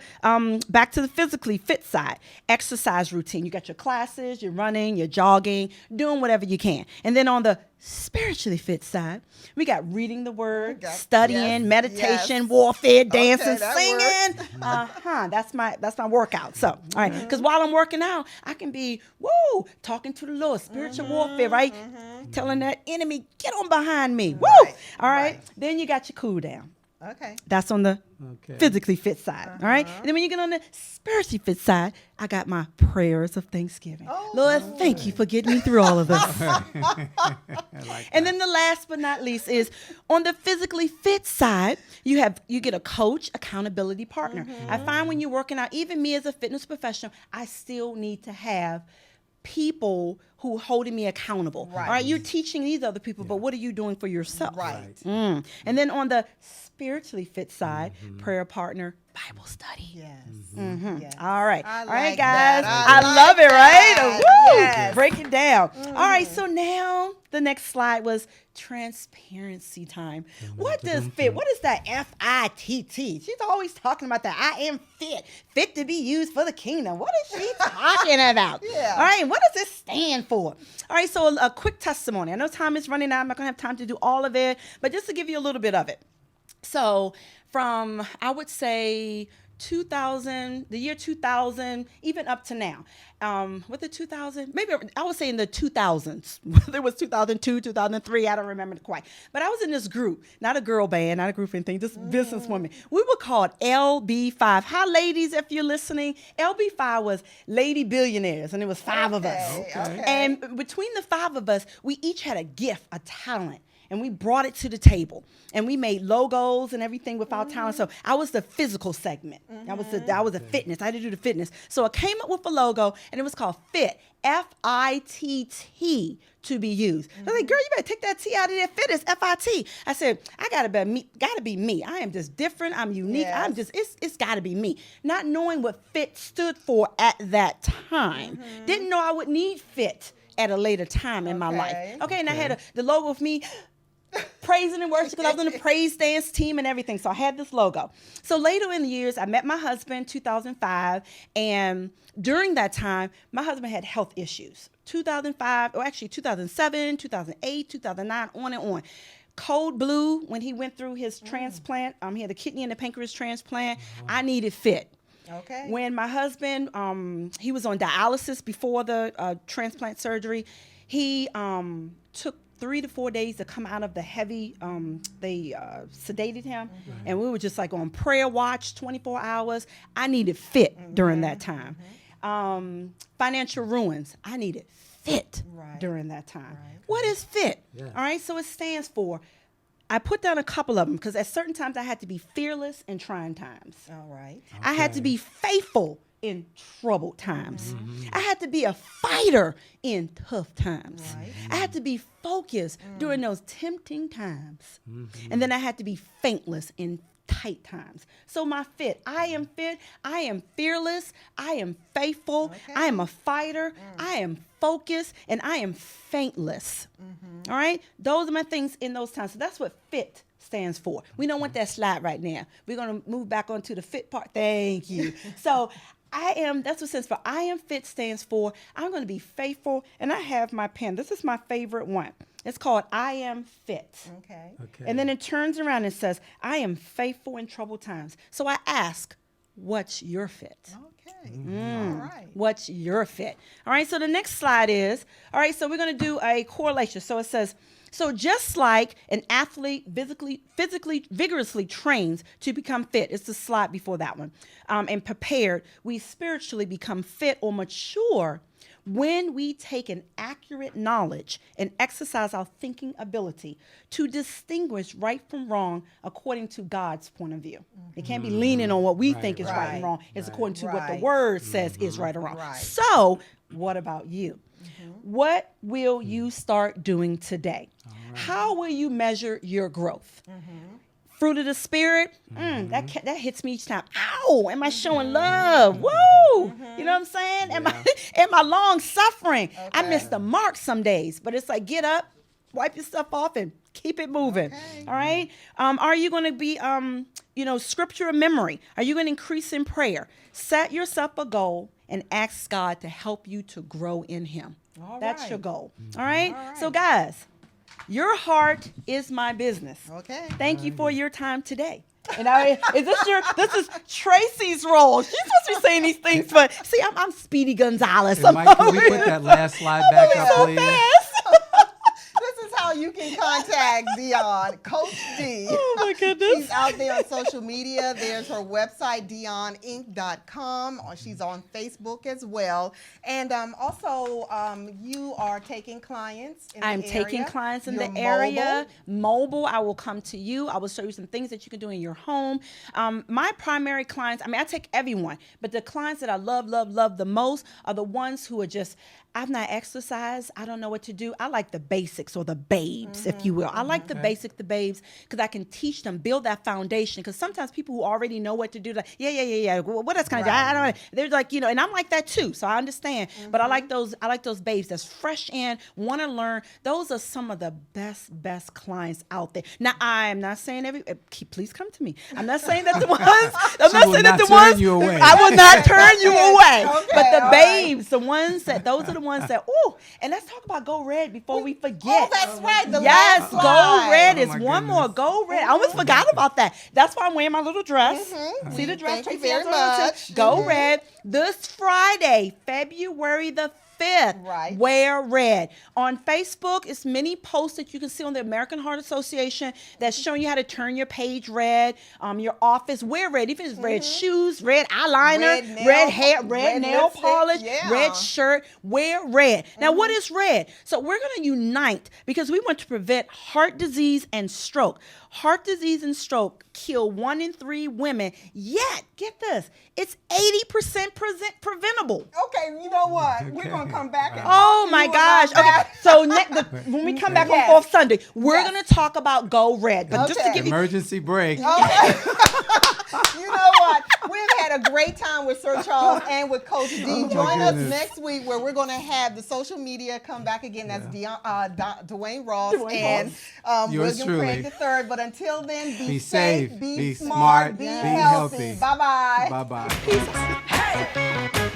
back to the physically fit side, exercise routine. You got your classes, you're running, you're jogging, doing whatever you can. And then on the spiritually fit side, we got reading the word, studying, meditation, warfare, dancing, singing. That's my workout. So, all right, because while I'm working out, I can be talking to the Lord, spiritual warfare, right? Telling that enemy, get on behind me. Woo! All right. Then you got your cool down. Okay. That's on the physically fit side. All right. And then when you get on the spiritually fit side, I got my prayers of thanksgiving. Lord, thank you for getting me through all of this. And then the last but not least is on the physically fit side, you get a coach, accountability partner. I find when you're working out, even me as a fitness professional, I still need to have people who holding me accountable. Right. All right, you're teaching these other people, but what are you doing for yourself? Right. And then on the spiritually fit side, prayer partner, Bible study. Yes. All right. I All right, like guys. that. I love it, right? that. Woo! Yes. Break it down. All right, so now the next slide was transparency time. What does fit? What is that F-I-T-T? She's always talking about that. I am fit to be used for the kingdom. What is she talking about? Yeah. All right, what does it stand for? All right, so a quick testimony. I know time is running out. I'm not going to have time to do all of it, but just to give you a little bit of it. So from, I would say, the year 2000, even up to now. With the 2000, maybe I would say in the 2000s, whether it was 2002, 2003, I don't remember quite. But I was in this group, not a girl band, not a group or anything, just businesswomen. We were called LB5. Hi, ladies, if you're listening. LB5 was Lady Billionaires, and it was 5 of us. Okay. And between the 5 of us, we each had a gift, a talent. And we brought it to the table, and we made logos and everything with our talent. So I was the physical segment. I was the fitness. I had to do the fitness. So I came up with a logo, and it was called Fit, F-I-T-T, to be used. I was like, girl, you better take that T out of there. Fit is F-I-T. I said, I gotta be me. I am just different. I'm unique. Yes. It's gotta be me. Not knowing what fit stood for at that time. Didn't know I would need fit at a later time in my life. Okay, and I had the logo of me praising and worship, because I was on the praise dance team and everything. So I had this logo. So later in the years, I met my husband, 2005. And during that time, my husband had health issues. 2005, or actually 2007, 2008, 2009, on and on. Cold blue when he went through his transplant. He had a kidney and a pancreas transplant. I needed fit. Okay. When my husband, he was on dialysis before the transplant surgery. He took 3 to 4 days to come out of the heavy, they sedated him. And we were just like on prayer watch 24 hours. I needed fit during that time. Financial ruins. I needed fit during that time. What is fit? Yeah. All right, so it stands for, I put down a couple of them because at certain times I had to be fearless in trying times. All right. Okay. I had to be faithful in troubled times. I had to be a fighter in tough times. Right. I had to be focused during those tempting times. And then I had to be faintless in tight times. So my fit, I am fearless, I am faithful, I am a fighter, I am focused, and I am faintless. All right? Those are my things in those times. So that's what fit stands for. We don't want that slide right now. We're going to move back onto the fit part. Thank you. So that's what stands for. I am fit stands for I'm going to be faithful, and I have my pen. This is my favorite one. It's called I am fit. Okay. And then it turns around and says, I am faithful in troubled times. So I ask, what's your fit? Okay. All right. What's your fit? All right. So the next slide is, all right, so we're going to do a correlation. So it says, so just like an athlete physically, vigorously trains to become fit, it's the slide before that one, and prepared, we spiritually become fit or mature when we take an accurate knowledge and exercise our thinking ability to distinguish right from wrong according to God's point of view. It can't be leaning on what we think is right and wrong. It's according to what the word says is right or wrong. So what about you? What will you start doing today? How will you measure your growth? fruit of the spirit, that hits me each time. Ow, am I showing love? Woo! You know what I'm saying? Am I long suffering? Okay. I miss the mark some days, but it's like, get up, wipe your stuff off, and keep it moving. Okay. All right. Are you going to be, scripture and memory? Are you going to increase in prayer? Set yourself a goal and ask God to help you to grow in Him. All That's right. your goal. All right? All right. So, guys, your heart is my business. Okay. Thank you for your time today. And this is Tracy's role. She's supposed to be saying these things, but see, I'm Speedy Gonzalez. And Mike, can we put that last slide back up, so please? fast. This is how you can contact Dion, Coach D. Oh my goodness. She's out there on social media. There's her website, DionInc.com. She's on Facebook as well. And also, you are taking clients in I'm the area. taking clients in You're the area. Mobile, I will come to you. I will show you some things that you can do in your home. My primary clients, I take everyone, but the clients that I love the most are the ones who are just, I've not exercised. I don't know what to do. I like the basics, or the babes, if you will. I like the basics, the babes, because I can teach them, build that foundation. Because sometimes people who already know what to do, like, yeah. What else can I do? I don't know. They're like, and I'm like that too. So I understand. But I like those babes that's fresh in, want to learn. Those are some of the best clients out there. Now, I'm not saying please come to me. I'm not saying that the ones. I'm not saying that the ones. You away. I will not turn you away. Okay, But the all babes, the ones that, those are the ones that, and let's talk about Go Red before we forget. Oh, that's right. The Yes, last Go slide. Red Oh, is my one more. goodness. Go Red. I almost forgot about that. That's why I'm wearing my little dress. See the dress? Thank you Tracy has very on too. much. Go Red. This Friday, February the 5th. Right. Wear red. On Facebook, it's many posts that you can see on the American Heart Association that's showing you how to turn your page red. Your office, wear red. Even if it's red shoes, red eyeliner, red hair, red nail lipstick, polish, yeah. red shirt, wear red. Now, what is red? So we're going to unite because we want to prevent heart disease and stroke. Heart disease and stroke kill 1 in 3 women, yet, get this, it's 80% preventable. Okay, you know what? We're going to come back and Oh talk to my you gosh. about that. Okay, so when we come back Yes. on 4th Sunday, we're Yes. going to talk about Go Red. But just to Okay. give you, Emergency break. Okay. You know what? We've had a great time with Sir Charles and with Coach D. Oh, my Join us goodness. next week where we're going to have the social media come back again. That's Dwayne Ross Dwayne and Yours William truly. Craig III. But until then, be safe, be be smart, smart, be be healthy. healthy. Bye-bye. Bye-bye. peace. Hey.